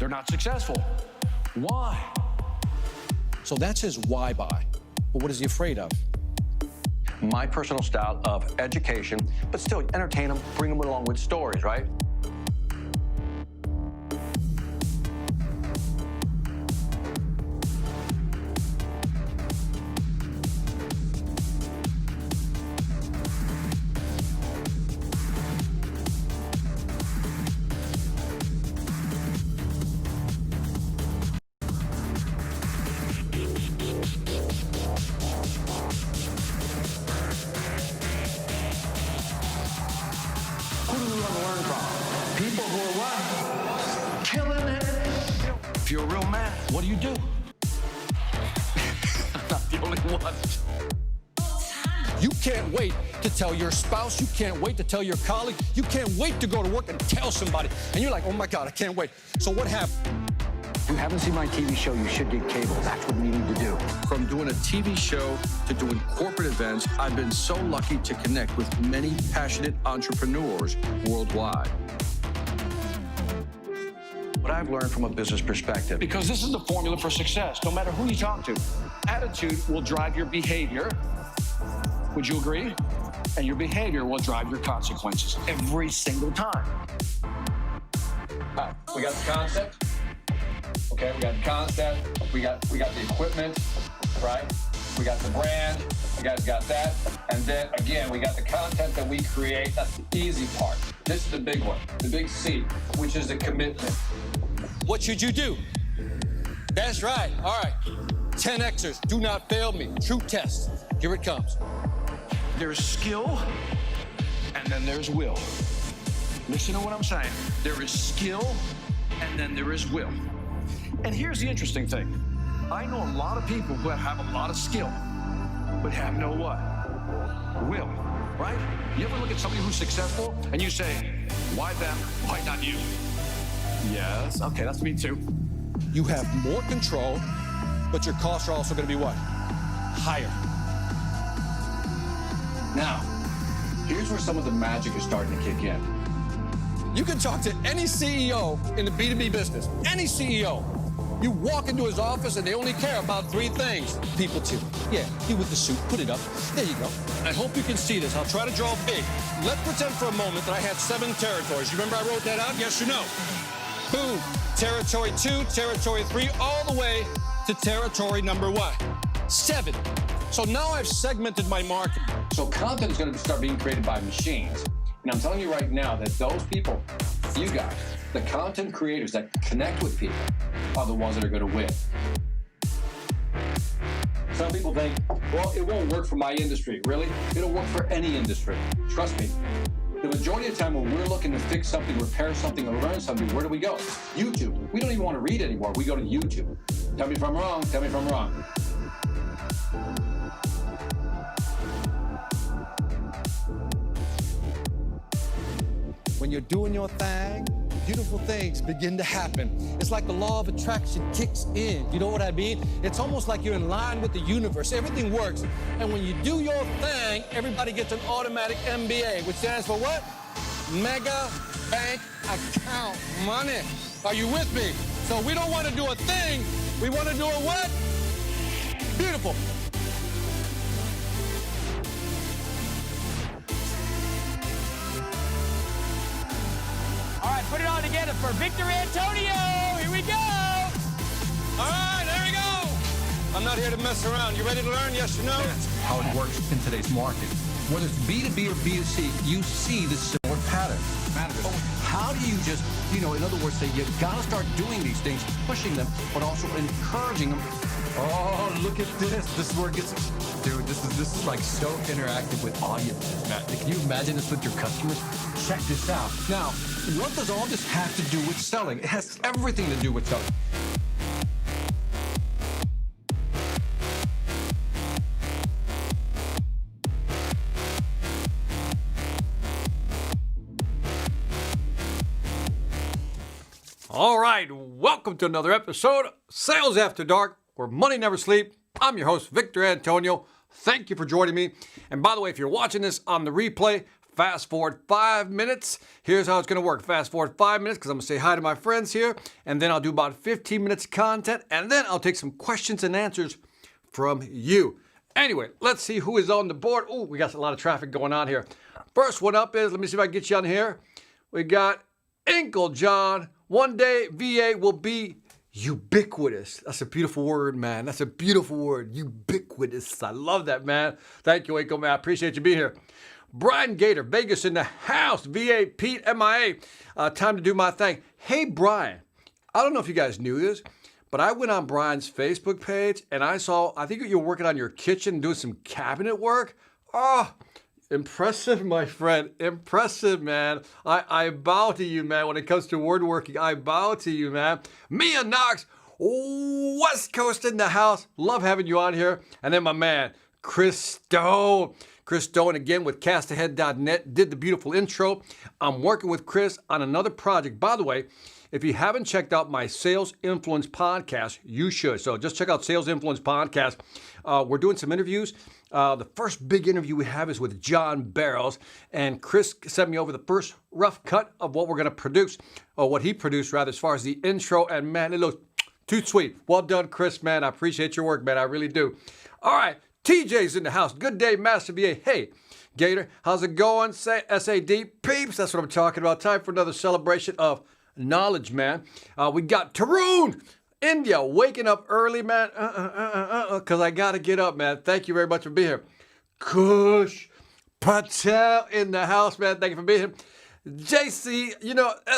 They're not successful. Why? So that's his why buy. But what is he afraid of? My personal style of education, but still entertain them, bring them along with stories, right? Who do we want to learn from? People who are what? Killing it. If you're a real man, what do? I'm not the only one. You can't wait to tell your spouse. You can't wait to tell your colleague. You can't wait to go to work and tell somebody. And you're like, oh my God, I can't wait. So what happened? If you haven't seen my TV show, you should get cable. That's what you need to do. From doing a TV show to doing corporate events, I've been so lucky to connect with many passionate entrepreneurs worldwide. What I've learned from a business perspective, because this is the formula for success, no matter who you talk to. Attitude will drive your behavior. Would you agree? And your behavior will drive your consequences every single time. We got the concept. Okay, we got the concept. We got the equipment, right? We got the brand. You guys got that. And then again, we got the content that we create. That's the easy part. This is the big one, the big C, which is the commitment. What should you do? That's right. All right. 10Xers, do not fail me. True test. Here it comes. There's skill, and then there's will. Listen to what I'm saying. There is skill, and then there is will. And here's the interesting thing. I know a lot of people who have a lot of skill, but have no what? Will, right? You ever look at somebody who's successful, and you say, why them, why not you? Yes, okay, that's me too. You have more control, but your costs are also going to be what? Higher. Now, here's where some of the magic is starting to kick in. You can talk to any CEO in the B2B business, any CEO. You walk into his office and they only care about three things. People too. Yeah, you with the suit, put it up. There you go. I hope you can see this. I'll try to draw big. Let's pretend for a moment that I had 7 territories. You remember I wrote that out? Yes or no? Boom. Territory 2, territory 3, all the way to territory number what? 7. So now I've segmented my market. So content is going to start being created by machines. And I'm telling you right now that those people, you guys, the content creators that connect with people are the ones that are going to win. Some people think, well, it won't work for my industry. Really? It'll work for any industry. Trust me. The majority of the time when we're looking to fix something, repair something, or learn something, where do we go? YouTube. We don't even want to read anymore. We go to YouTube. Tell me if I'm wrong. Tell me if I'm wrong. When you're doing your thing, beautiful things begin to happen. It's like the law of attraction kicks in. You know what I mean? It's almost like you're in line with the universe. Everything works. And when you do your thing, everybody gets an automatic MBA, which stands for what? Mega Bank Account Money. Are you with me? So we don't want to do a thing. We want to do a what? Beautiful. All right, put it all together for Victor Antonio. Here we go. All right, there we go. I'm not here to mess around. You ready to learn? Yes or no? That's how it works in today's market. Whether it's B2B or B2C, you see the similar pattern. So how do you just, in other words, say you gotta start doing these things, pushing them, but also encouraging them. Oh, look at this. This is where it gets, dude, this is like so interactive with audiences, Matt. Can you imagine this with your customers? Check this out. Now, what does all this have to do with selling? It has everything to do with selling. All right, welcome to another episode of Sales After Dark, where money never sleeps. I'm your host, Victor Antonio. Thank you for joining me. And by the way, if you're watching this on the replay, fast forward 5 minutes. Here's how it's going to work. Fast forward 5 minutes because I'm going to say hi to my friends here, and then I'll do about 15 minutes of content, and then I'll take some questions and answers from you. Anyway, let's see who is on the board. Oh, we got a lot of traffic going on here. First one up is, let me see if I can get you on here. We got Inkle John. One day, VA will be ubiquitous. That's a beautiful word, man. That's a beautiful word. Ubiquitous. I love that, man. Thank you, Inkle, man. I appreciate you being here. Brian Gator, Vegas in the house. VA, Pete, MIA. Time to do my thing. Hey, Brian. I don't know if you guys knew this, but I went on Brian's Facebook page and I think you're working on your kitchen, doing some cabinet work. Oh, impressive, my friend. Impressive, man. I bow to you, man. When it comes to woodworking, I bow to you, man. Mia Knox, West Coast in the house. Love having you on here. And then my man, Chris Stone. Chris Stone, again, with castahead.net, did the beautiful intro. I'm working with Chris on another project. By the way, if you haven't checked out my Sales Influence podcast, you should. So just check out Sales Influence podcast. We're doing some interviews. The first big interview we have is with John Barrows, and Chris sent me over the first rough cut of what we're going to produce, or what he produced, rather, as far as the intro, and man, it looks too sweet. Well done, Chris, man. I appreciate your work, man. I really do. All right, TJ's in the house. Good day, Master VA. Hey, Gator, how's it going? Say SAD peeps. That's what I'm talking about. Time for another celebration of knowledge, man. We got Tarun, India, waking up early, man, because I got to get up, man. Thank you very much for being here. Kush Patel in the house, man. Thank you for being here. JC,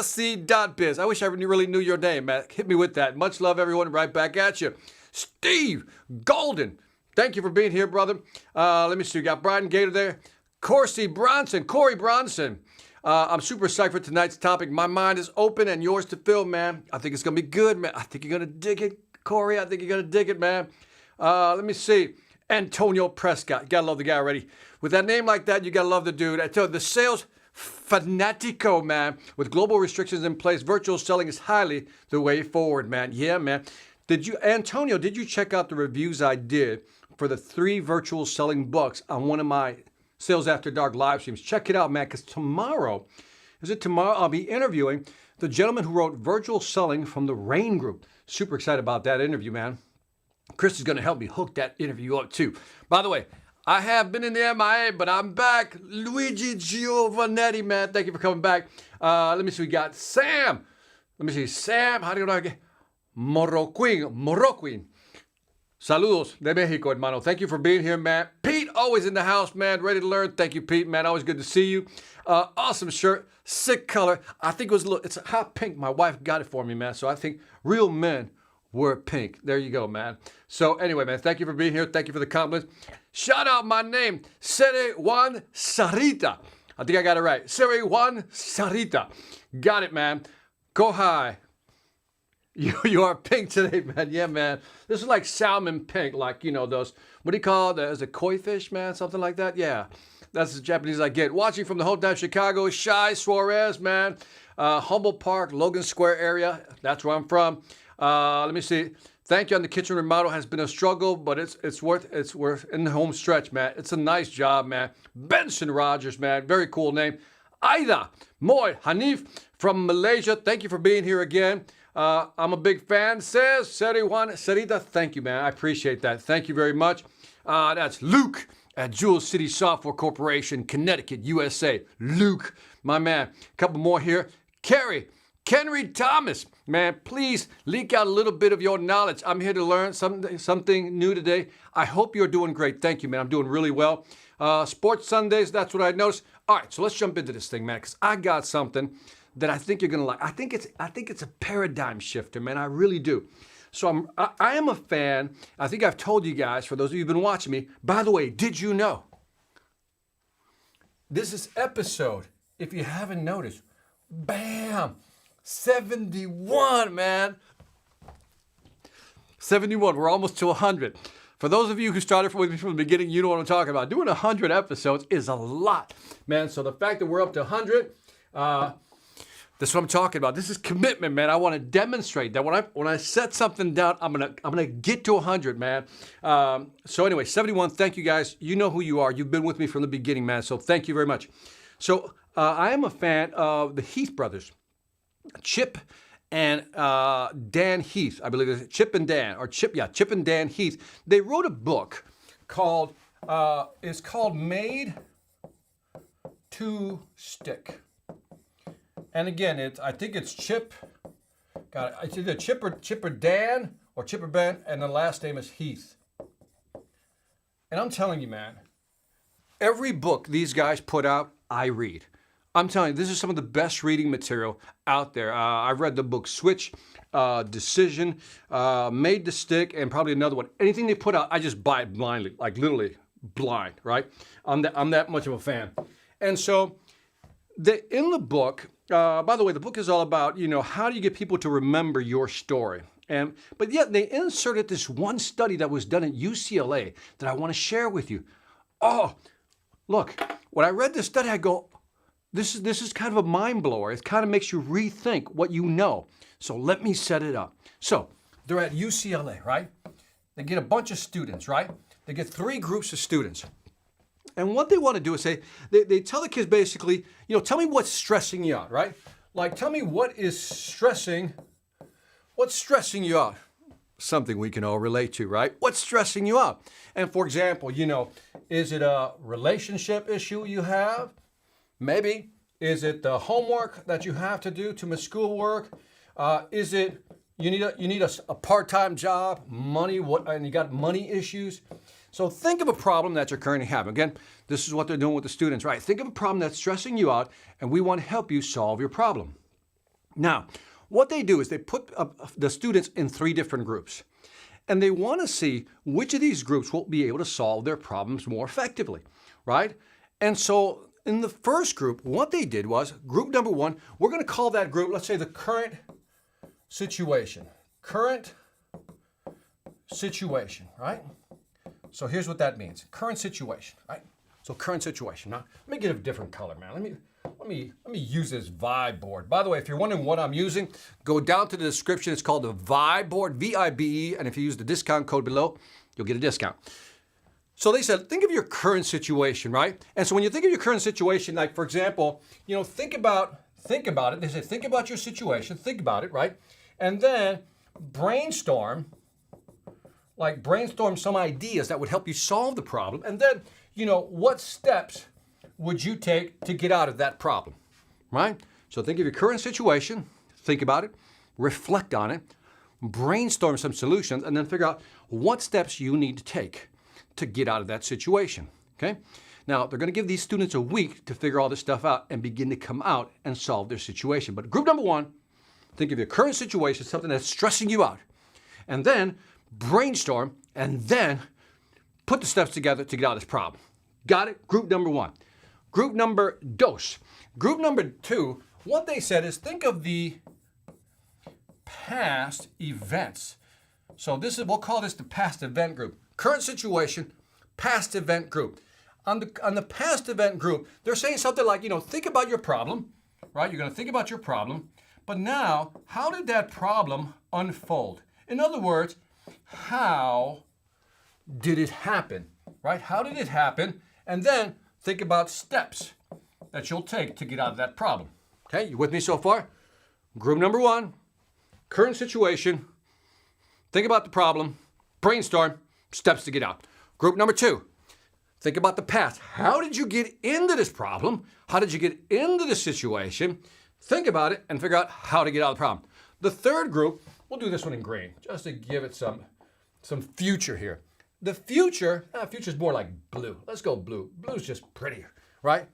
SC.biz. I wish I really knew your name, man. Hit me with that. Much love, everyone. Right back at you. Steve Golden, thank you for being here, brother. Let me see. We got Brian Gator there. Corey Bronson. I'm super psyched for tonight's topic. My mind is open and yours to fill, man. I think it's going to be good, man. I think you're going to dig it, Corey. I think you're going to dig it, man. Let me see. Antonio Prescott. You got to love the guy already. With that name like that, you got to love the dude. I tell you, the sales fanatico, man. With global restrictions in place, virtual selling is highly the way forward, man. Yeah, man. Antonio, did you check out the reviews I did for the 3 virtual selling books on one of my Sales After Dark live streams? Check it out, man, because tomorrow, I'll be interviewing the gentleman who wrote Virtual Selling from the Rain Group. Super excited about that interview, man. Chris is going to help me hook that interview up, too. By the way, I have been in the MIA, but I'm back. Luigi Giovanetti, man, thank you for coming back. Let me see, we got Sam. Sam, how do you know again? Morroquin. Saludos de Mexico, hermano. Thank you for being here, man. Pete, always in the house, man. Ready to learn. Thank you, Pete, man. Always good to see you. Awesome shirt. Sick color. I think it's a hot pink. My wife got it for me, man. So I think real men wear pink. There you go, man. So anyway, man, thank you for being here. Thank you for the compliments. Shout out my name, Sere Juan Sarita. I think I got it right. Sere Juan Sarita. Got it, man. Go high. You are pink today, man. Yeah, man. This is like salmon pink, like, those, what do you call it? Is it koi fish, man? Something like that? Yeah. That's the Japanese I get. Watching from the hometown Chicago, Shy Suarez, man. Humboldt Park, Logan Square area. That's where I'm from. Let me see. Thank you on the kitchen remodel. Has been a struggle, but it's worth in the home stretch, man. It's a nice job, man. Benson Rogers, man. Very cool name. Aida Moy Hanif from Malaysia. Thank you for being here again. I'm a big fan, says Seri Juan Sarita. Thank you, man. I appreciate that. Thank you very much. That's Luke at Jewel City Software Corporation, Connecticut, USA. Luke, my man. A couple more here. Kenry Thomas. Man, please leak out a little bit of your knowledge. I'm here to learn something new today. I hope you're doing great. Thank you, man. I'm doing really well. Sports Sundays, that's what I noticed. All right, so let's jump into this thing, man, because I got something that I think you're gonna like. I think it's a paradigm shifter, man. I really do. So I am a fan. I think I've told you guys, for those of you who've been watching me. By the way, did you know? This is episode, if you haven't noticed, bam, 71, man. 71. We're almost to 100. For those of you who started with me from the beginning, you know what I'm talking about. Doing 100 episodes is a lot, man. So the fact that we're up to 100. That's what I'm talking about. This is commitment, man. I want to demonstrate that when I set something down, I'm gonna get to 100, man. So anyway, 71. Thank you guys. You know who you are. You've been with me from the beginning, man. So thank you very much. So I am a fan of the Heath brothers, Chip and Dan Heath. I believe it's Chip and Dan, or Chip and Dan Heath. They wrote a book called, it's called Made to Stick. And again, I think it's Chip. Got it. It's either Chip or Dan or Chip or Ben, and the last name is Heath. And I'm telling you, man, every book these guys put out, I read. I'm telling you, this is some of the best reading material out there. I've read the book Switch, Decision, Made to Stick, and probably another one. Anything they put out, I just buy it blindly, like literally blind, right? I'm that much of a fan. And so in the book, by the way, the book is all about, how do you get people to remember your story? But yet they inserted this one study that was done at UCLA that I want to share with you. Oh, look, when I read this study, I go, this is kind of a mind blower. It kind of makes you rethink what you know. So let me set it up. So they're at UCLA, right? They get a bunch of students, right? They get 3 groups of students. And what they want to do is say, they tell the kids basically, tell me what's stressing you out, right? Like, tell me what's stressing you out? Something we can all relate to, right? What's stressing you out? And for example, is it a relationship issue you have? Maybe. Is it the homework that you have to do, too much schoolwork? Is it you need a part-time job, money, and you got money issues? So think of a problem that you're currently having. Again, this is what they're doing with the students, right? Think of a problem that's stressing you out, and we want to help you solve your problem. Now, what they do is they put the students in 3 different groups, and they want to see which of these groups will be able to solve their problems more effectively, right? And so in the first group, what they did was, group number 1, we're going to call that group, let's say, the current situation. Current situation, right? So here's what that means. Current situation, right? So current situation. Now, let me get a different color, man. Let me use this vibe board. By the way, if you're wondering what I'm using, go down to the description. It's called the vibe board, VIBE, and if you use the discount code below, you'll get a discount. So they said, think of your current situation, right? And so when you think of your current situation, like for example, think about it. They say, think about your situation, think about it, right? And then brainstorm some ideas that would help you solve the problem. And then, what steps would you take to get out of that problem, right? So think of your current situation, think about it, reflect on it, brainstorm some solutions, and then figure out what steps you need to take to get out of that situation, okay? Now, they're going to give these students a week to figure all this stuff out and begin to come out and solve their situation. But group number 1, think of your current situation, something that's stressing you out, and then brainstorm, and then put the steps together to get out of this problem. Got it? Group number 1. Group number 2. Group number 2, what they said is think of the past events. So we'll call this the past event group. Current situation, past event group. On the past event group, they're saying something like, think about your problem, right? You're going to think about your problem, but now, how did that problem unfold? In other words, how did it happen, right? How did it happen? And then think about steps that you'll take to get out of that problem. Okay, you with me so far? Group number 1, current situation, think about the problem, brainstorm, steps to get out. Group number 2, think about the past. How did you get into this problem? How did you get into this situation? Think about it and figure out how to get out of the problem. The third group, we'll do this one in green, just to give it some future here. The future is more like blue. Let's go blue. Blue's just prettier, right?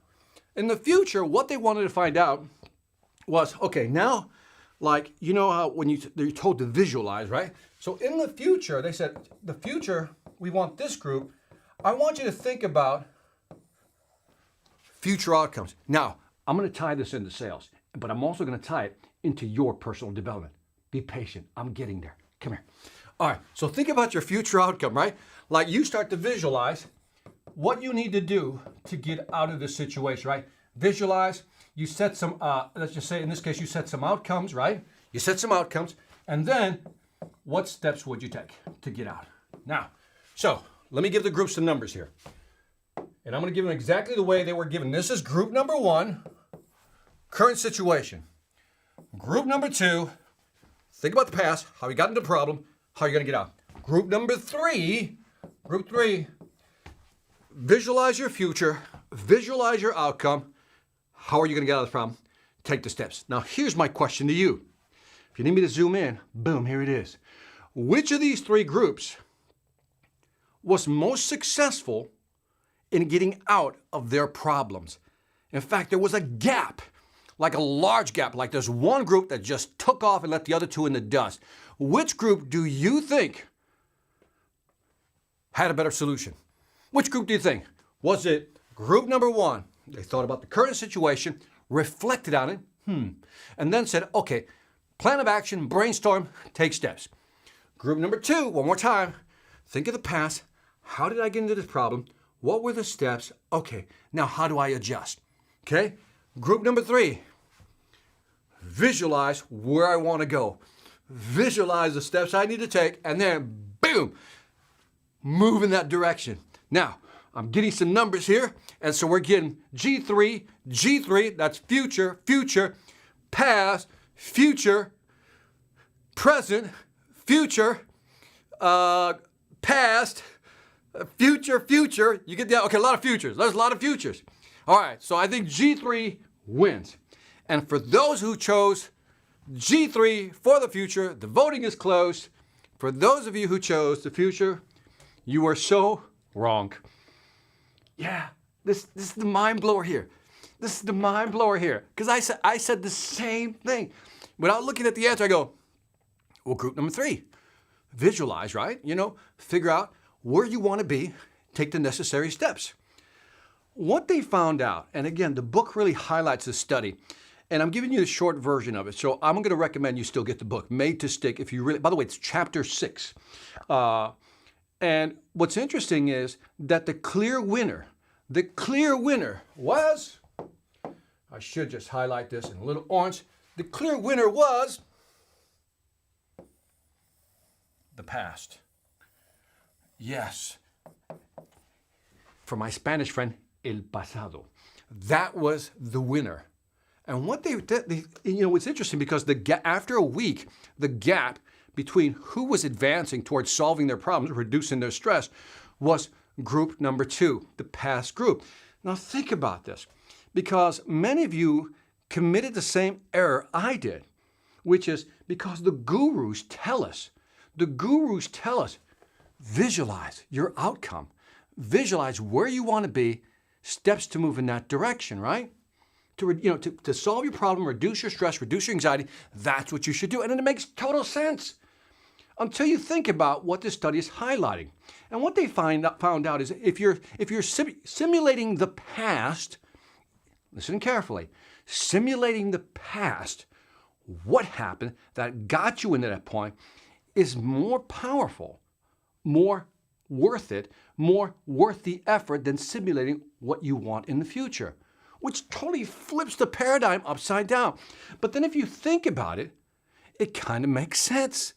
In the future, what they wanted to find out was, okay, now, like, how when you're told to visualize, right? So in the future, they said, the future, we want this group. I want you to think about future outcomes. Now, I'm going to tie this into sales, but I'm also going to tie it into your personal development. Be patient. I'm getting there. Come here. All right. So think about your future outcome, right? Like you start to visualize what you need to do to get out of this situation, right? Visualize. You set some, let's just say in this case, you set some outcomes, right? You set some outcomes. And then what steps would you take to get out? Now, so let me give the groups some numbers here. And I'm going to give them exactly the way they were given. This is group number 1, current situation. Group number 2, think about the past, how you got into the problem, how you're going to get out. Group number 3, visualize your future, visualize your outcome. How are you going to get out of the problem? Take the steps. Now, here's my question to you. If you need me to zoom in, boom, here it is. Which of these 3 groups was most successful in getting out of their problems? In fact, there was a gap, like a large gap, like there's one group that just took off and left the other 2 in the dust. Which group do you think had a better solution? Which group do you think? Was it group number 1? They thought about the current situation, reflected on it, and then said, okay, plan of action, brainstorm, take steps. Group number 2, one more time, think of the past. How did I get into this problem? What were the steps? Okay, now how do I adjust? Okay, group number 3, visualize where I want to go. Visualize the steps I need to take, and then boom, move in that direction. Now, I'm getting some numbers here, and so we're getting G3, that's future, past, future, present, future, past, future. You get that? Okay, a lot of futures. There's a lot of futures. All right, so I think G3 wins. And for those who chose G3 for the future, the voting is closed. For those of you who chose the future, you are so wrong. Yeah, this is the mind blower here. This is the mind blower here. Because I said the same thing. Without looking at the answer, I go, well, group number 3, visualize, right? Figure out where you want to be, take the necessary steps. What they found out, and again, the book really highlights this study, and I'm giving you the short version of it, so I'm going to recommend you still get the book, Made to Stick, if you really, by the way, it's chapter 6. And what's interesting is that the clear winner was, I should just highlight this in a little orange, the clear winner was the past. Yes. For my Spanish friend, el pasado. That was the winner. And what they it's interesting because after a week, the gap between who was advancing towards solving their problems, reducing their stress, was group number 2, the past group. Now think about this, because many of you committed the same error I did, which is because the gurus tell us, visualize your outcome, visualize where you want to be, steps to move in that direction, right? To solve your problem, reduce your stress, reduce your anxiety, that's what you should do. And it makes total sense until you think about what this study is highlighting. And what they found out is if you're simulating the past, listen carefully, simulating the past, what happened that got you into that point is more powerful, more worth it, more worth the effort than simulating what you want in the future, which totally flips the paradigm upside down. But then if you think about it, it kind of makes sense.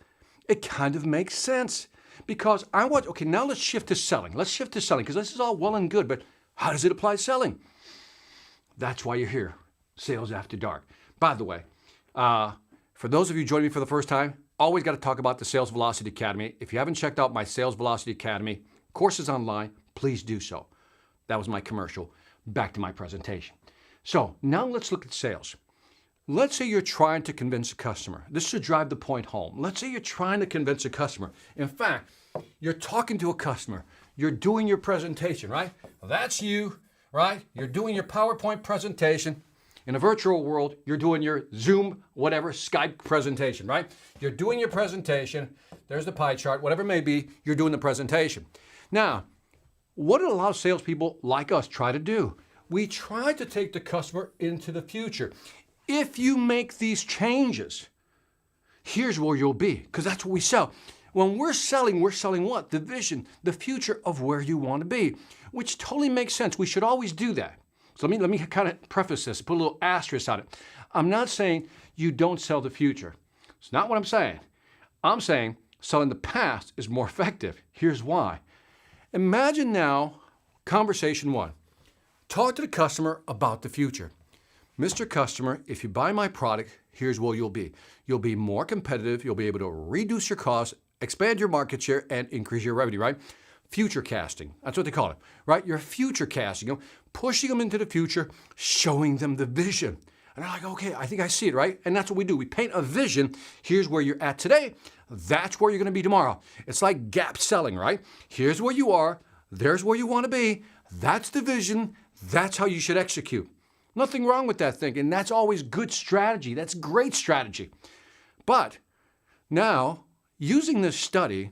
It kind of makes sense because okay, now let's shift to selling. Let's shift to selling because this is all well and good, but how does it apply to selling? That's why you're here, Sales After Dark. By the way, for those of you joining me for the first time, always got to talk about the Sales Velocity Academy. If you haven't checked out my Sales Velocity Academy courses online, please do so. That was my commercial. Back to my presentation. So now let's look at sales. Let's say you're trying to convince a customer. This should drive the point home. Let's say you're trying to convince a customer. In fact, you're talking to a customer. You're doing your presentation, right? That's you, right? You're doing your PowerPoint presentation. In a virtual world, you're doing your Zoom, whatever, Skype presentation, right? You're doing your presentation. There's the pie chart, whatever it may be, you're doing the presentation. Now, what do a lot of salespeople like us try to do? We try to take the customer into the future. If you make these changes, here's where you'll be, because that's what we sell. When we're selling what? The vision, the future of where you want to be, which totally makes sense. We should always do that. So let me kind of preface this, put a little asterisk on it. I'm not saying you don't sell the future. It's not what I'm saying. I'm saying selling the past is more effective. Here's why. Imagine now, conversation 1. Talk to the customer about the future. Mr. Customer, if you buy my product, here's where you'll be. You'll be more competitive. You'll be able to reduce your costs, expand your market share, and increase your revenue, right? Future casting. That's what they call it, right? You're future casting them, pushing them into the future, showing them the vision. And they're like, okay, I think I see it, right? And that's what we do. We paint a vision. Here's where you're at today. That's where you're going to be tomorrow. It's like gap selling, right? Here's where you are. There's where you want to be. That's the vision. That's how you should execute. Nothing wrong with that thinking. That's always good strategy. That's great strategy. But now, using this study,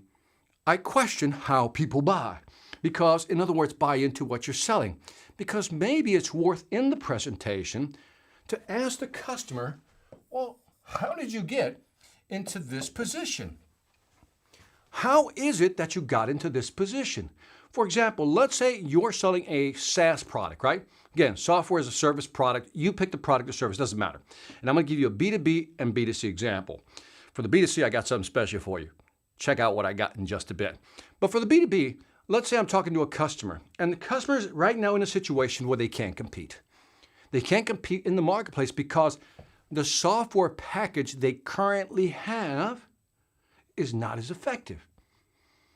I question how people buy. Because, in other words, buy into what you're selling. Because maybe it's worth in the presentation to ask the customer, well, how did you get into this position? How is it that you got into this position? For example, let's say you're selling a SaaS product, right? Again, software as a service product. You pick the product or service, doesn't matter. And I'm going to give you a B2B and B2C example. For the B2C, I got something special for you. Check out what I got in just a bit. But for the B2B, let's say I'm talking to a customer, and the customer's right now in a situation where they can't compete. They can't compete in the marketplace because the software package they currently have is not as effective.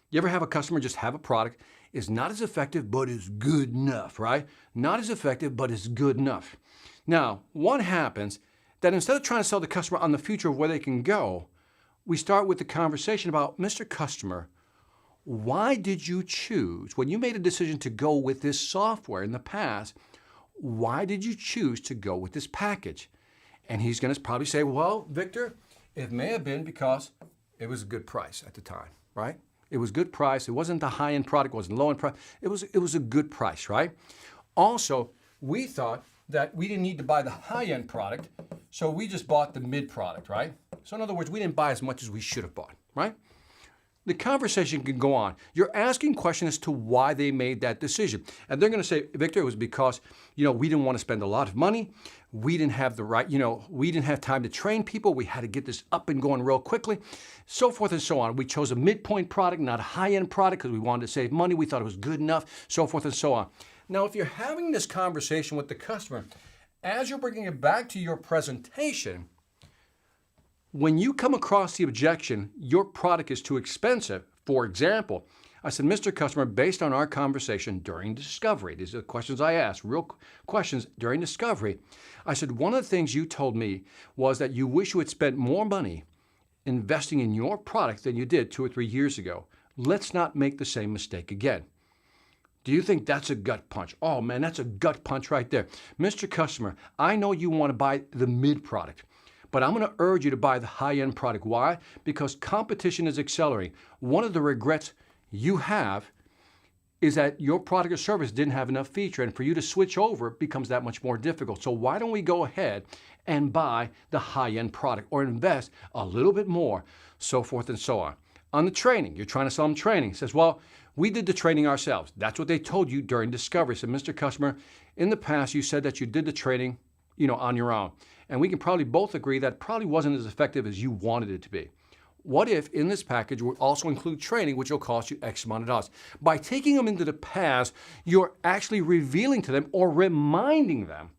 You ever have a customer just have a product, is not as effective, but is good enough, right? Not as effective, but is good enough. Now, what happens that instead of trying to sell the customer on the future of where they can go, we start with the conversation about, Mr. Customer, why did you choose, when you made a decision to go with this software in the past, why did you choose to go with this package? And he's going to probably say, well, Victor, it may have been because it was a good price at the time, right? It was good price. It wasn't the high-end product. It wasn't low-end price. It was a good price, right? Also, we thought that we didn't need to buy the high-end product, so we just bought the mid product, right? So in other words, we didn't buy as much as we should have bought, right? The conversation can go on. You're asking questions as to why they made that decision. And they're going to say, Victor, it was because, we didn't want to spend a lot of money. We didn't have the right, we didn't have time to train people. We had to get this up and going real quickly, so forth and so on. We chose a midpoint product, not a high-end product because we wanted to save money. We thought it was good enough, so forth and so on. Now, if you're having this conversation with the customer, as you're bringing it back to your presentation, when you come across the objection, your product is too expensive, for example, I said, Mr. Customer, based on our conversation during discovery, these are the questions I asked, real questions during discovery. I said, one of the things you told me was that you wish you had spent more money investing in your product than you did 2 or 3 years ago. Let's not make the same mistake again. Do you think that's a gut punch? Oh man, that's a gut punch right there. Mr. Customer, I know you want to buy the mid product, but I'm going to urge you to buy the high-end product. Why? Because competition is accelerating. One of the regrets you have is that your product or service didn't have enough feature, and for you to switch over becomes that much more difficult. So why don't we go ahead and buy the high-end product or invest a little bit more, so forth and so on. On the training, you're trying to sell them training. It says, well, we did the training ourselves. That's what they told you during discovery. So, Mr. Customer, in the past, you said that you did the training, on your own. And we can probably both agree that probably wasn't as effective as you wanted it to be. What if in this package we also include training, which will cost you X amount of dollars? By taking them into the past, you're actually revealing to them or reminding them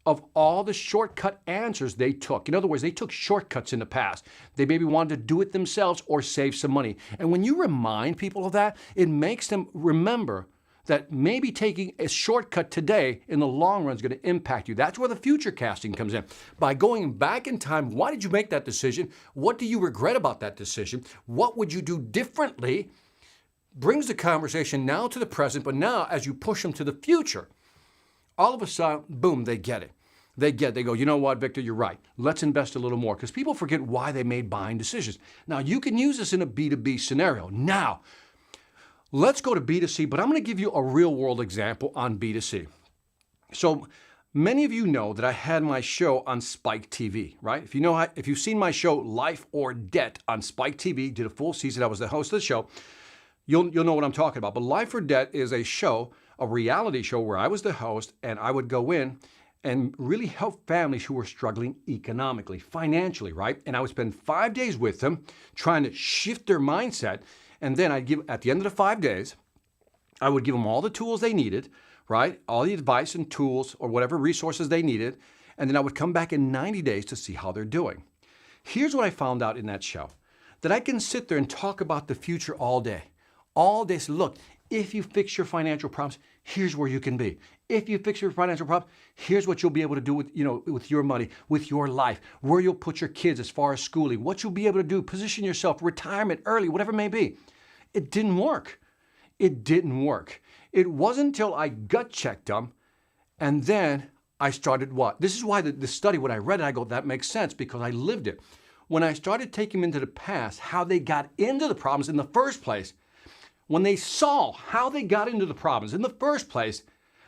of all the shortcut answers they took. In other words, they took shortcuts in the past. They maybe wanted to do it themselves or save some money. And when you remind people of that, it makes them remember that maybe taking a shortcut today in the long run is going to impact you. That's where the future casting comes in. By going back in time, why did you make that decision? What do you regret about that decision? What would you do differently? Brings the conversation now to the present, but now as you push them to the future, all of a sudden, boom, they get it. They go, you know what, Victor, you're right. Let's invest a little more, because people forget why they made buying decisions. Now, you can use this in a B2B scenario. Now, let's go to B2C, but I'm going to give you a real world example on B2C. So many of you know that I had my show on Spike TV, right? If you've seen my show Life or Debt on Spike TV, did a full season, I was the host of the show, you'll know what I'm talking about. But Life or Debt is a show, a reality show where I was the host and I would go in and really help families who were struggling economically, financially, right? And I would spend 5 days with them trying to shift their mindset. And then at the end of the 5 days, I would give them all the tools they needed, right? All the advice and tools or whatever resources they needed. And then I would come back in 90 days to see how they're doing. Here's what I found out in that show, that I can sit there and talk about the future all day. All day. So look, if you fix your financial problems, here's where you can be. If you fix your financial problems, here's what you'll be able to do with, with your money, with your life, where you'll put your kids as far as schooling, what you'll be able to do, position yourself, retirement early, whatever it may be. It didn't work. It didn't work. It wasn't until I gut checked them, and then I started what? This is why the study, when I read it, I go, that makes sense, because I lived it. When I started taking them into the past, how they got into the problems in the first place, when they saw how they got into the problems in the first place,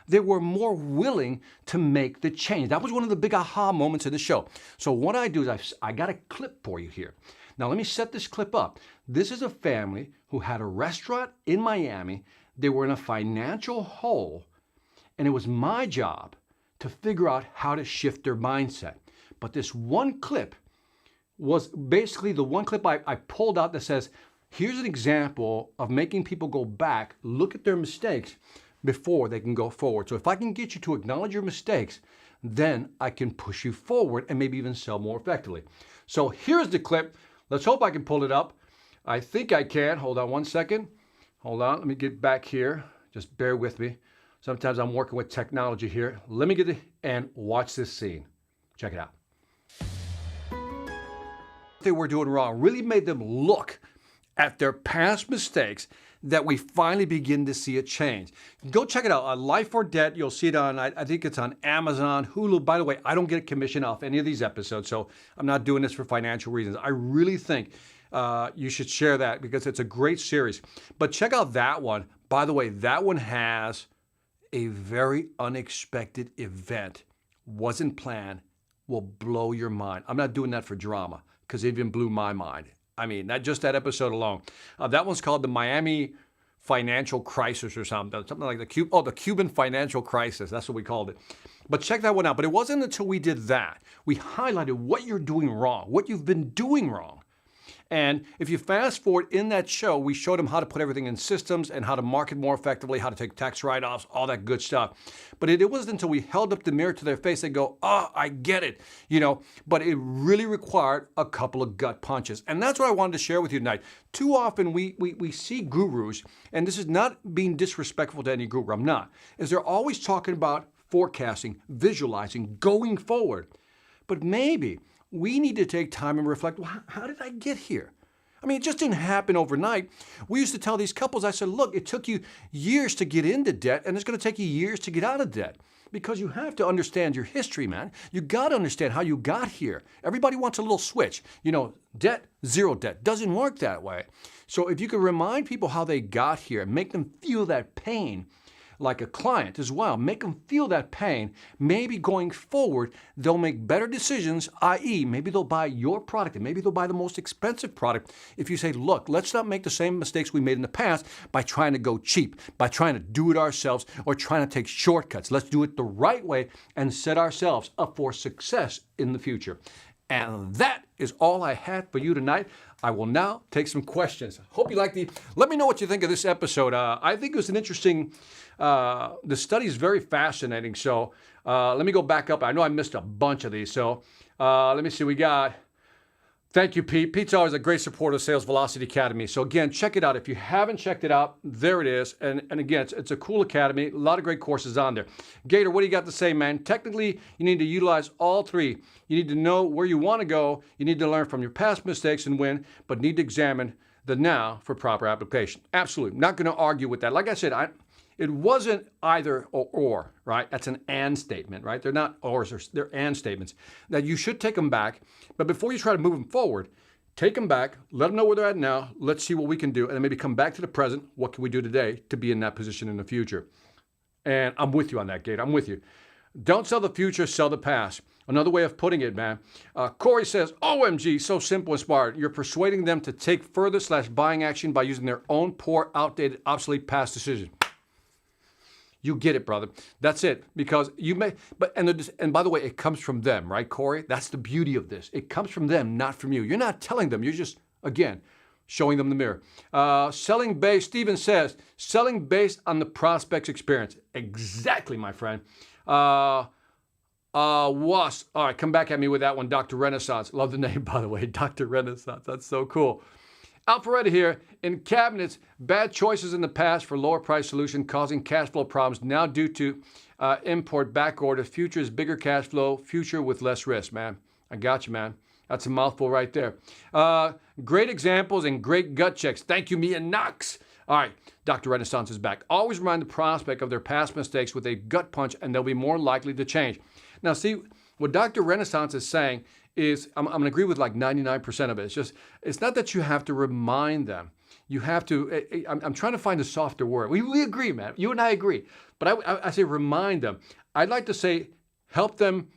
they were more willing to make the change. That was one of the big aha moments in the show. So what I do is I got a clip for you here. Now let me set this clip up. This is a family who had a restaurant in Miami. They were in a financial hole, and it was my job to figure out how to shift their mindset. But this one clip was basically the one clip I pulled out that says, here's an example of making people go back, look at their mistakes before they can go forward. So if I can get you to acknowledge your mistakes, then I can push you forward and maybe even sell more effectively. So here's the clip. Let's hope I can pull it up. I think I can. Hold on one second. Hold on. Let me get back here. Just bear with me. Sometimes I'm working with technology here. Let me get it and watch this scene. Check it out. What they were doing wrong really made them look at their past mistakes, that we finally begin to see a change. Go check it out. Life or Debt. You'll see it on, I think it's on Amazon, Hulu. By the way, I don't get a commission off any of these episodes, so I'm not doing this for financial reasons. I really think you should share that because it's a great series. But check out that one. By the way, that one has a very unexpected event. Wasn't planned. Will blow your mind. I'm not doing that for drama because it even blew my mind. I mean, just that episode alone. That one's called the Miami Financial Crisis or something like the Cuban Financial Crisis. That's what we called it. But check that one out. But it wasn't until we did that, we highlighted what you're doing wrong, what you've been doing wrong. And if you fast forward in that show, we showed them how to put everything in systems and how to market more effectively, how to take tax write-offs, all that good stuff. But it wasn't until we held up the mirror to their face, they go, oh, I get it, But it really required a couple of gut punches. And that's what I wanted to share with you tonight. Too often we see gurus, and this is not being disrespectful to any guru, I'm not, is they're always talking about forecasting, visualizing, going forward. But maybe we need to take time and reflect, well, how did I get here? I mean, it just didn't happen overnight. We used to tell these couples, I said, look, it took you years to get into debt, and it's going to take you years to get out of debt. Because you have to understand your history, man. You got to understand how you got here. Everybody wants a little switch. Debt, zero debt. Doesn't work that way. So if you can remind people how they got here, make them feel that pain, like a client as well, make them feel that pain, maybe going forward, they'll make better decisions, i.e., maybe they'll buy your product and maybe they'll buy the most expensive product. If you say, look, let's not make the same mistakes we made in the past by trying to go cheap, by trying to do it ourselves or trying to take shortcuts. Let's do it the right way and set ourselves up for success in the future. And that is all I had for you tonight. I will now take some questions. Hope you like let me know what you think of this episode. I think it was an interesting, the study is very fascinating. So let me go back up. I know I missed a bunch of these. So let me see. We got, thank you, Pete. Pete's always a great supporter of Sales Velocity Academy. So again, check it out. If you haven't checked it out, there it is. And again, it's a cool academy. A lot of great courses on there. Gator, what do you got to say, man? Technically, you need to utilize all three. You need to know where you want to go. You need to learn from your past mistakes and win, but need to examine the now for proper application. Absolutely. Not going to argue with that. Like I said, it wasn't either or, right? That's an and statement, right? They're not ors, they're and statements. That you should take them back, but before you try to move them forward, take them back, let them know where they're at now, let's see what we can do, and then maybe come back to the present, what can we do today to be in that position in the future? And I'm with you on that, Gate, I'm with you. Don't sell the future, sell the past. Another way of putting it, man. Corey says, OMG, so simple and smart. You're persuading them to take further / buying action by using their own poor, outdated, obsolete past decisions. You get it, brother. That's it. Because you may, and by the way, it comes from them, right, Corey? That's the beauty of this. It comes from them, not from you. You're not telling them. You're just, again, showing them the mirror. Selling based, Steven says, selling based on the prospect's experience. Exactly, my friend. Was. All right, come back at me with that one, Dr. Renaissance. Love the name, by the way, Dr. Renaissance. That's so cool. Alpharetta here. In cabinets, bad choices in the past for lower price solution causing cash flow problems now due to import back order. Future is bigger cash flow. Future with less risk, man. I got you, man. That's a mouthful right there. Great examples and great gut checks. Thank you, Mia Knox. All right, Dr. Renaissance is back. Always remind the prospect of their past mistakes with a gut punch and they'll be more likely to change. Now, see, what Dr. Renaissance is saying is, I'm going to agree with like 99% of it. It's not that you have to remind them. You have to, I'm trying to find a softer word. We agree, man. You and I agree. But I say remind them. I'd like to say help them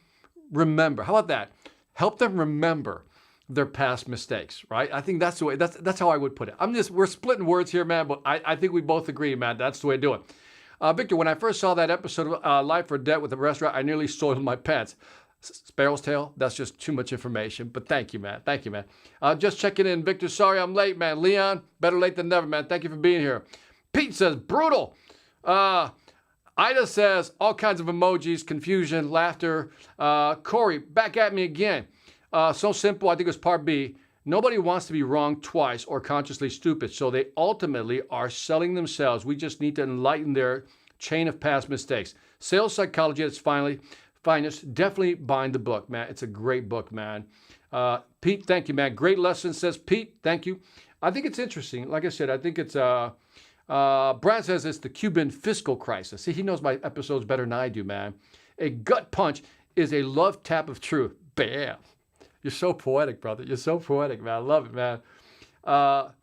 remember. How about that? Help them remember their past mistakes, right? I think that's the way, that's how I would put it. We're splitting words here, man, but I think we both agree, man. That's the way to do it. Victor, when I first saw that episode of Life or Debt with the restaurant, I nearly soiled my pants. Sparrow's tail, that's just too much information, but thank you, man. Thank you, man. Just checking in, Victor. Sorry I'm late, man. Leon, better late than never, man. Thank you for being here. Pete says, brutal. Ida says, all kinds of emojis, confusion, laughter. Corey, back at me again. So simple, I think it was part B. Nobody wants to be wrong twice or consciously stupid, so they ultimately are selling themselves. We just need to enlighten their chain of past mistakes. Sales psychology at its finest. Definitely buying the book, man. It's a great book, man. Pete, thank you, man. Great lesson, says Pete. Thank you. I think it's interesting. Like I said, I think it's, Brad says it's the Cuban fiscal crisis. See, he knows my episodes better than I do, man. A gut punch is a love tap of truth. Bam. You're so poetic, brother. You're so poetic, man. I love it, man.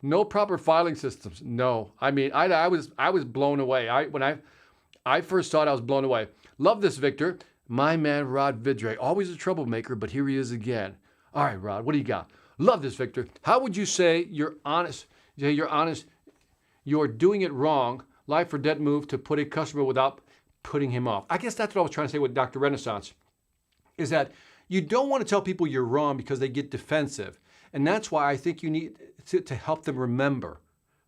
No proper filing systems. No. I mean, I was blown away. When I first saw it, I was blown away. Love this, Victor. My man, Rod Vidre. Always a troublemaker, but here he is again. All right, Rod, what do you got? Love this, Victor. How would you say you're honest? You're doing it wrong. Life or debt move to put a customer without putting him off. I guess that's what I was trying to say with Dr. Renaissance, is that you don't want to tell people you're wrong because they get defensive. And that's why I think you need to help them remember,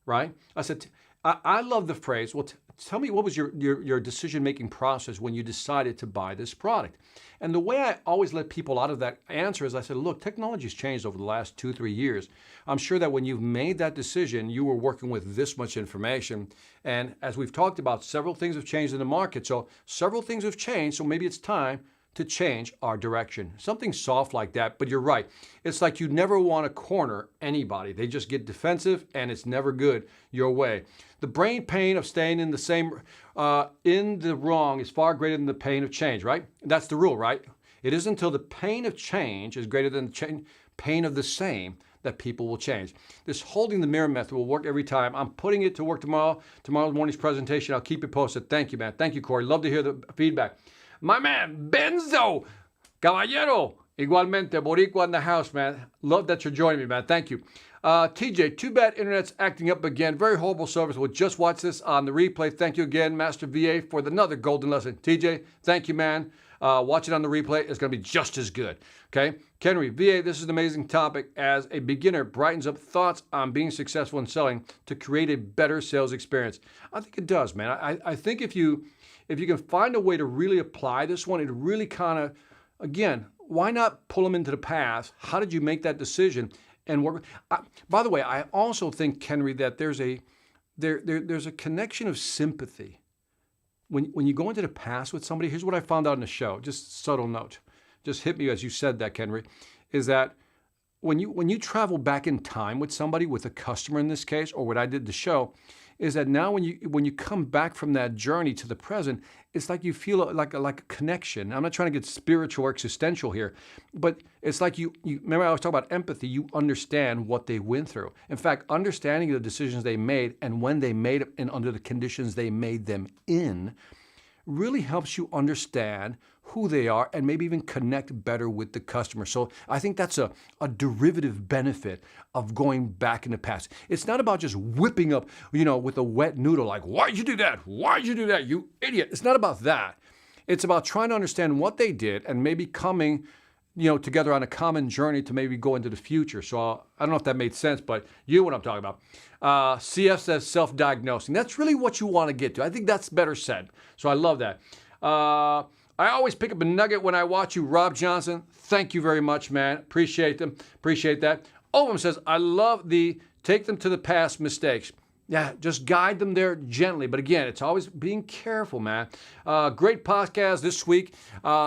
right? I said, I love the phrase, well, tell me what was your decision-making process when you decided to buy this product? And the way I always let people out of that answer is I said, look, technology's changed over the last 2-3 years. I'm sure that when you've made that decision, you were working with this much information. And as we've talked about, several things have changed in the market. So several things have changed, so maybe it's time to change our direction. Something soft like that, but you're right. It's like you never want to corner anybody. They just get defensive and it's never good your way. The brain pain of staying in the same, in the wrong is far greater than the pain of change, right? That's the rule, right? It isn't until the pain of change is greater than the pain of the same that people will change. This holding the mirror method will work every time. I'm putting it to work tomorrow. Tomorrow morning's presentation, I'll keep it posted. Thank you, man. Thank you, Corey. Love to hear the feedback. My man, Benzo, Caballero, igualmente, Boricua in the house, man. Love that you're joining me, man. Thank you. TJ, too bad internet's acting up again. Very horrible service. We'll just watch this on the replay. Thank you again, Master VA, for another golden lesson. TJ, thank you, man. Watch it on the replay. It's going to be just as good. Okay? Kenry, VA, this is an amazing topic. As a beginner, brightens up thoughts on being successful in selling to create a better sales experience. I think it does, man. I think if you can find a way to really apply this one, it really kind of, again, why not pull them into the past? How did you make that decision? And work. By the way, I also think, Kenry, that there's a connection of sympathy. When you go into the past with somebody, here's what I found out in the show, just subtle note. Just hit me as you said that, Kenry, is that when you travel back in time with somebody, with a customer in this case, or what I did the show, is that now when you come back from that journey to the present, it's like you feel like a connection. I'm not trying to get spiritual or existential here, but it's like you remember I was talking about empathy. You understand what they went through. In fact, understanding the decisions they made and when they made it and under the conditions they made them in really helps you understand who they are and maybe even connect better with the customer. So I think that's a derivative benefit of going back in the past. It's not about just whipping up, with a wet noodle, like, why'd you do that? Why'd you do that? You idiot. It's not about that. It's about trying to understand what they did and maybe coming together on a common journey to maybe go into the future. So I don't know if that made sense, but you know what I'm talking about. CF says self-diagnosing. That's really what you want to get to. I think that's better said. So I love that. I always pick up a nugget when I watch you, Rob Johnson. Thank you very much, man. Appreciate them. Appreciate that. Ovum says, I love the take them to the past mistakes. Yeah, just guide them there gently. But again, it's always being careful, man. Great podcast this week,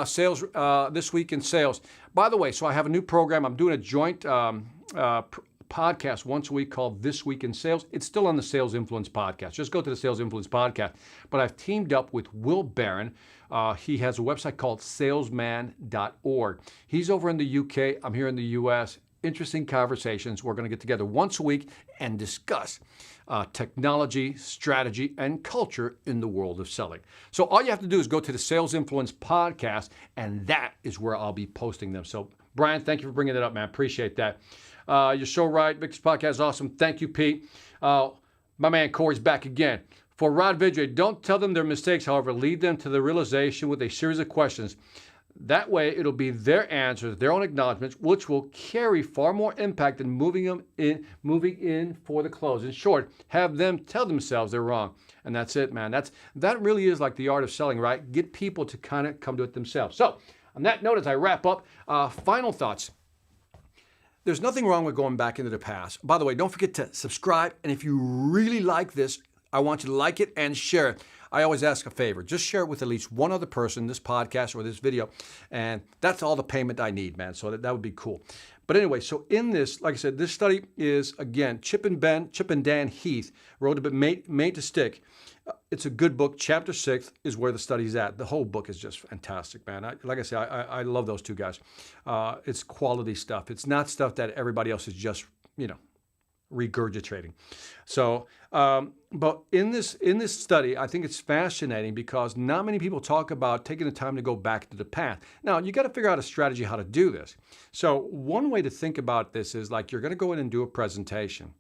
sales. This week in sales. By the way, so I have a new program. I'm doing a joint podcast once a week called This Week in Sales. It's still on the Sales Influence podcast. Just go to the Sales Influence podcast. But I've teamed up with Will Barron. He has a website called salesman.org. He's over in the UK. I'm here in the US. Interesting conversations. We're going to get together once a week and discuss technology, strategy, and culture in the world of selling. So all you have to do is go to the Sales Influence podcast, and that is where I'll be posting them. So Brian, thank you for bringing that up, man. Appreciate that. You're so right. Victor's podcast is awesome. Thank you, Pete. My man Corey's back again. For Rod Vijay, don't tell them their mistakes, however, lead them to the realization with a series of questions. That way, it'll be their answers, their own acknowledgments, which will carry far more impact than moving in for the close. In short, have them tell themselves they're wrong. And that's it, man. That really is like the art of selling, right? Get people to kind of come to it themselves. So on that note, as I wrap up, final thoughts. There's nothing wrong with going back into the past. By the way, don't forget to subscribe. And if you really like this, I want you to like it and share it. I always ask a favor. Just share it with at least one other person, this podcast or this video. And that's all the payment I need, man. So that would be cool. But anyway, so in this, like I said, this study is, again, Chip and Dan Heath wrote a bit Made to Stick. It's a good book. Chapter 6 is where the study's at. The whole book is just fantastic, man. Like I said, I love those two guys. It's quality stuff. It's not stuff that everybody else is just, regurgitating. So, but in this study, I think it's fascinating because not many people talk about taking the time to go back to the past. Now, you got to figure out a strategy how to do this. So one way to think about this is like you're going to go in and do a presentation.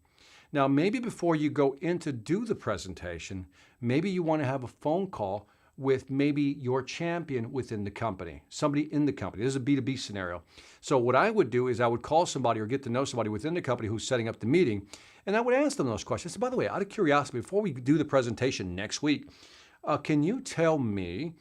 Now, maybe before you go in to do the presentation, maybe you want to have a phone call with maybe your champion within the company, somebody in the company. This is a B2B scenario. So what I would do is I would call somebody or get to know somebody within the company who's setting up the meeting, and I would ask them those questions. So by the way, out of curiosity, before we do the presentation next week, can you tell me,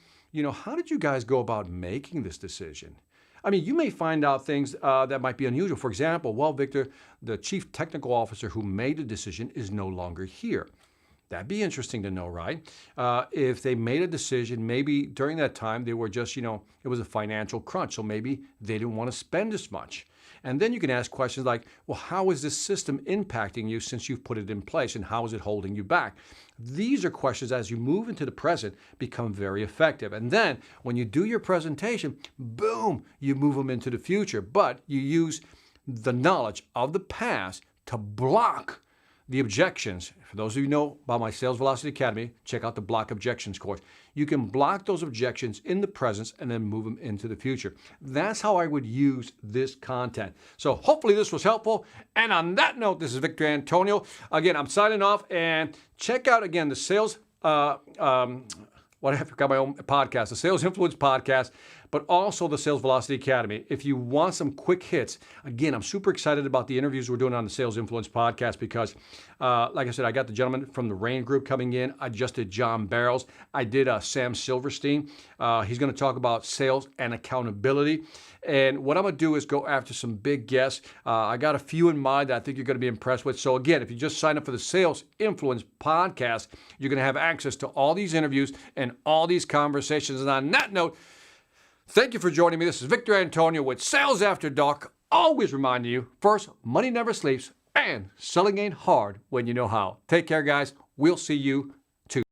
how did you guys go about making this decision? I mean, you may find out things that might be unusual. For example, well, Victor, the chief technical officer who made the decision is no longer here. That'd be interesting to know, right? If they made a decision, maybe during that time they were just, it was a financial crunch, so maybe they didn't want to spend as much. And then you can ask questions like, well, how is this system impacting you since you've put it in place, and how is it holding you back? These are questions as you move into the present become very effective. And then when you do your presentation, boom, you move them into the future. But you use the knowledge of the past to block the objections. For those of you who know about my Sales Velocity Academy, check out the Block Objections course. You can block those objections in the present and then move them into the future. That's how I would use this content. So hopefully this was helpful. And on that note, this is Victor Antonio. Again, I'm signing off, and check out again the Sales, I forgot my own podcast, the Sales Influence Podcast, but also the Sales Velocity Academy. If you want some quick hits, again, I'm super excited about the interviews we're doing on the Sales Influence Podcast because, like I said, I got the gentleman from the Rain Group coming in. I just did John Barrows. I did Sam Silverstein. He's going to talk about sales and accountability. And what I'm going to do is go after some big guests. I got a few in mind that I think you're going to be impressed with. So again, if you just sign up for the Sales Influence Podcast, you're going to have access to all these interviews and all these conversations. And on that note, thank you for joining me. This is Victor Antonio with Sales After Dark. Always reminding you, first, money never sleeps, and selling ain't hard when you know how. Take care, guys. We'll see you